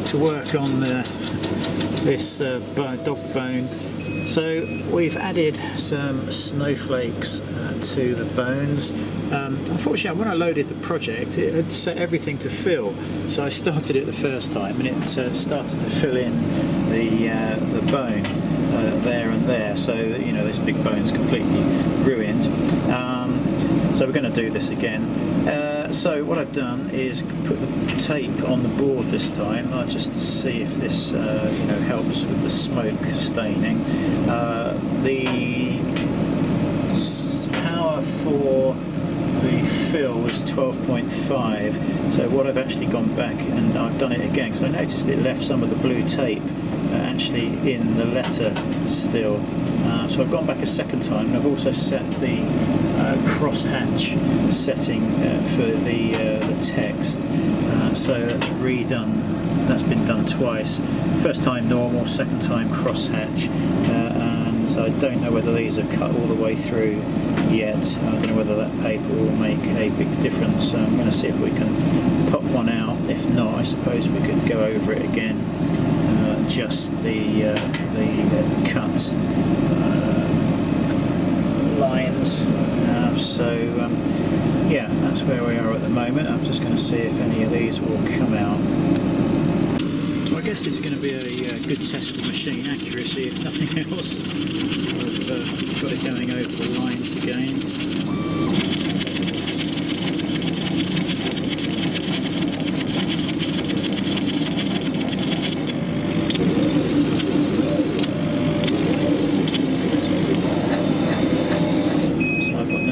to work on this dog bone. So we've added some snowflakes to the bones. Unfortunately, when I loaded the project, it had set everything to fill. So I started it the first time, and it started to fill in the bone there and there. So you know, this big bone's completely ruined. So we're going to do this again. So what I've done is put the tape on the board this time. I'll just see if this you know, helps with the smoke staining. The power for the fill was 12.5. So what I've actually gone back and I've done it again because I noticed it left some of the blue tape actually in the letter still. So I've gone back a second time, and I've also set the crosshatch setting for the text. So that's redone. That's been done twice. First time normal, second time crosshatch. And I don't know whether these are cut all the way through yet. I don't know whether that paper will make a big difference. So I'm going to see if we can pop one out. If not, I suppose we could go over it again. Just the cut lines. Yeah, that's where we are at the moment. I'm just going to see if any of these will come out. Well, I guess it's going to be a good test of machine accuracy, if nothing else. I've got it going over the lines again.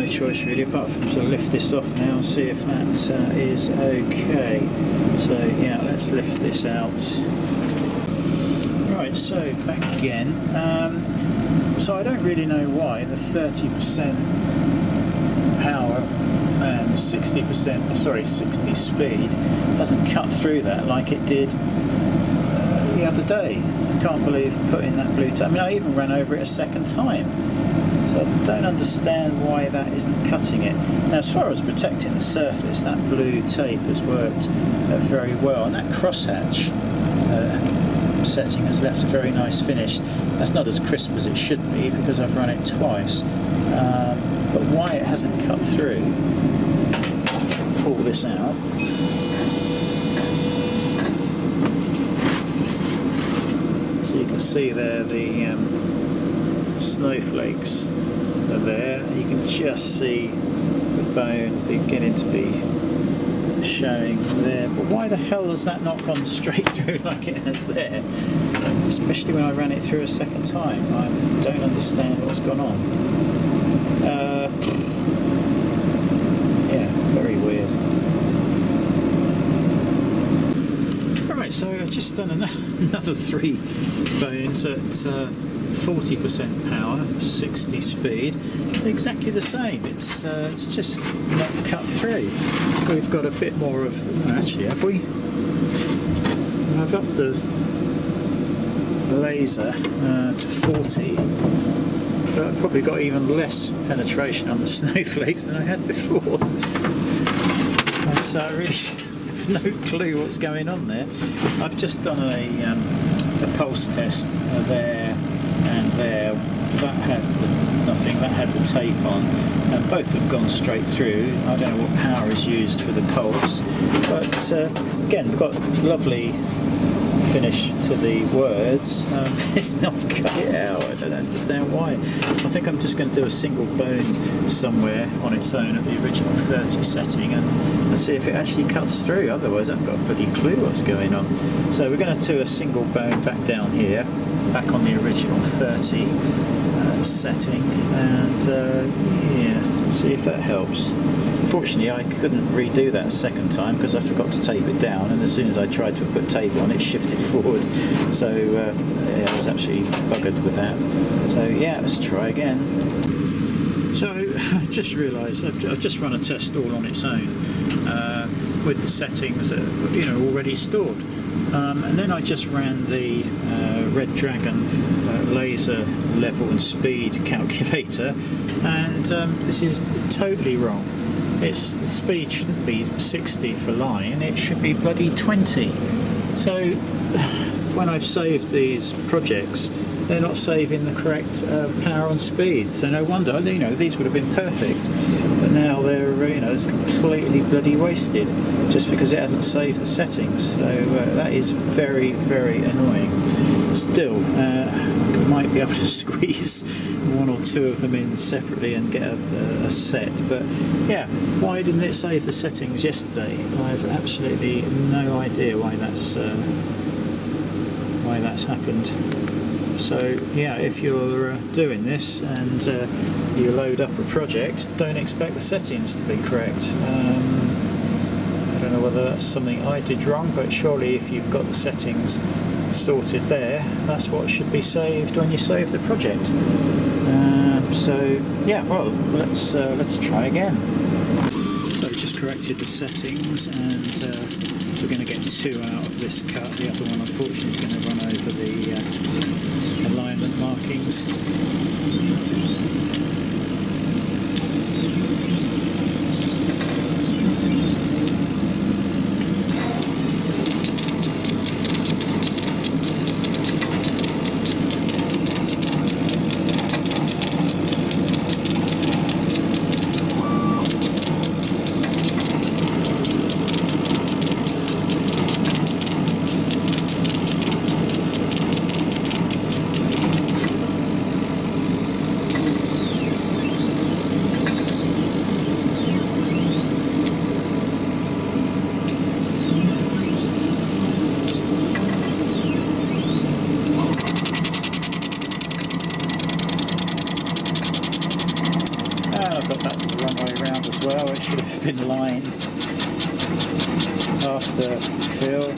Choice really, apart from to lift this off now and see if that is okay. So yeah, let's lift this out. Right, so back again. So I don't really know why the 30% power and 60 speed hasn't cut through that like it did the other day. I can't believe putting that blue tape. I mean, I even ran over it a second time. So I don't understand why that isn't cutting it. Now, as far as protecting the surface, that blue tape has worked very well, and that crosshatch setting has left a very nice finish. That's not as crisp as it should be because I've run it twice, but why it hasn't cut through, I'll pull this out. So you can see there the snowflakes are there. You can just see the bone beginning to be showing there. But why the hell has that not gone straight through like it has there? Especially when I ran it through a second time. I don't understand what's gone on. Yeah, very weird. Alright, so I've just done another 3 bones at 40% power, 60 speed, exactly the same. It's just not cut through. We've got a bit more of, actually, have we? I've upped the laser to 40, but I've probably got even less penetration on the snowflakes than I had before. So I really have no clue what's going on there. I've just done a pulse test there and there. That had nothing, that had the tape on, and both have gone straight through. I don't know what power is used for the pulse, but again, we've got lovely finish to the words. It's not cut it out. I don't understand why. I think I'm just going to do a single bone somewhere on its own at the original 30 setting and see if it actually cuts through. Otherwise I've got a bloody clue what's going on. So we're going to do a single bone back down here, back on the original 30 setting, and yeah, see if that helps. Unfortunately, I couldn't redo that a second time because I forgot to tape it down, and as soon as I tried to put tape on, it shifted forward. So yeah, I was absolutely buggered with that. So yeah, let's try again. So I just realised I've just run a test all on its own with the settings that are, already stored, and then I just ran the Red Dragon laser level and speed calculator, and this is totally wrong. The speed shouldn't be 60 for line, it should be bloody 20. So when I've saved these projects, they're not saving the correct power and speed. So no wonder, you know, these would have been perfect, but now they're, you know, it's completely bloody wasted just because it hasn't saved the settings. So that is very, very annoying. Still, I might be able to squeeze one or two of them in separately and get a set. But yeah, why didn't it save the settings yesterday? I've absolutely no idea why that's happened. So yeah, if you're doing this and you load up a project, don't expect the settings to be correct. I don't know whether that's something I did wrong, but surely if you've got the settings sorted there, that's what should be saved when you save the project. So yeah, well, let's try again. So just corrected the settings, and we're going to get 2 out of this cut. The other one unfortunately is going to run over the alignment markings. I've got that the wrong way around as well. It should have been lined after fill.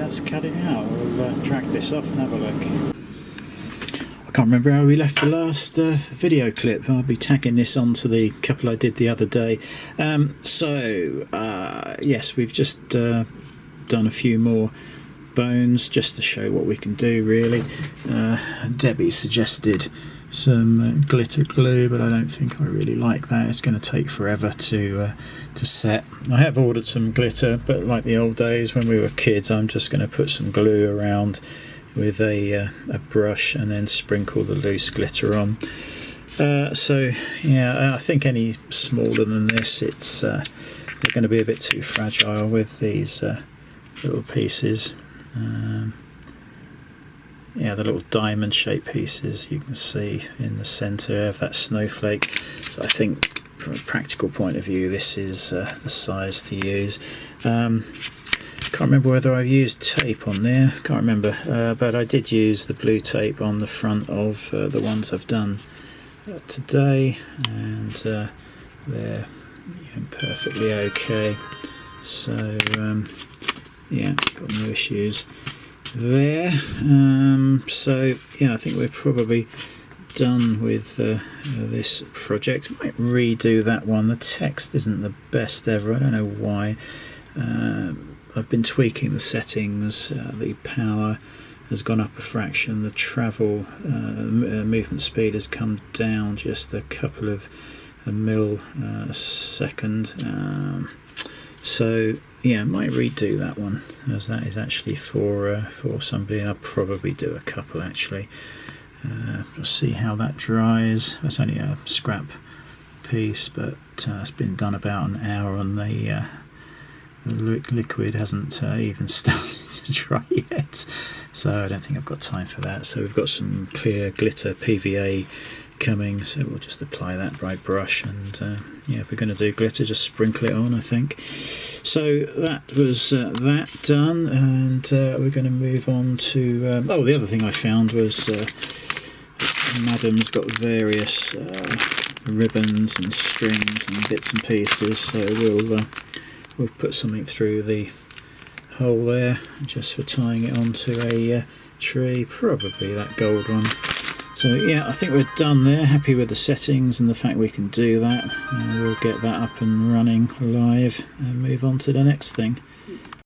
that's cut it out. We'll drag this off and have a look. I can't remember how we left the last video clip. I'll be tagging this onto the couple I did the other day. Yes, we've just done a few more bones just to show what we can do, really. Debbie suggested some glitter glue, but I don't think I really like that. It's going to take forever to set. I have ordered some glitter, but like the old days when we were kids, I'm just going to put some glue around with a brush and then sprinkle the loose glitter on. So yeah, I think any smaller than this, it's they're going to be a bit too fragile with these little pieces. Yeah, the little diamond shaped pieces you can see in the centre of that snowflake. So I think from a practical point of view, this is the size to use. Can't remember whether I used tape on there, can't remember, but I did use the blue tape on the front of the ones I've done today, and they're perfectly okay. So yeah, got no issues there. So yeah, I think we're probably done with this project. I might redo that one. The text isn't the best ever, I don't know why. I've been tweaking the settings. The power has gone up a fraction, the travel movement speed has come down just a couple of mil a second. So yeah, I might redo that one, as that is actually for somebody, and I'll probably do a couple actually. We'll see how that dries. That's only a scrap piece, but it's been done about an hour, and the liquid hasn't even started to dry yet, so I don't think I've got time for that. So we've got some clear glitter PVA coming, so we'll just apply that by brush, and yeah, if we're going to do glitter, just sprinkle it on, I think. So that was that done, and we're going to move on to oh, the other thing I found was Madam's got various ribbons and strings and bits and pieces, so we'll put something through the hole there just for tying it onto a tree, probably that gold one. So yeah, I think we're done there. Happy with the settings and the fact we can do that. We'll get that up and running live and move on to the next thing.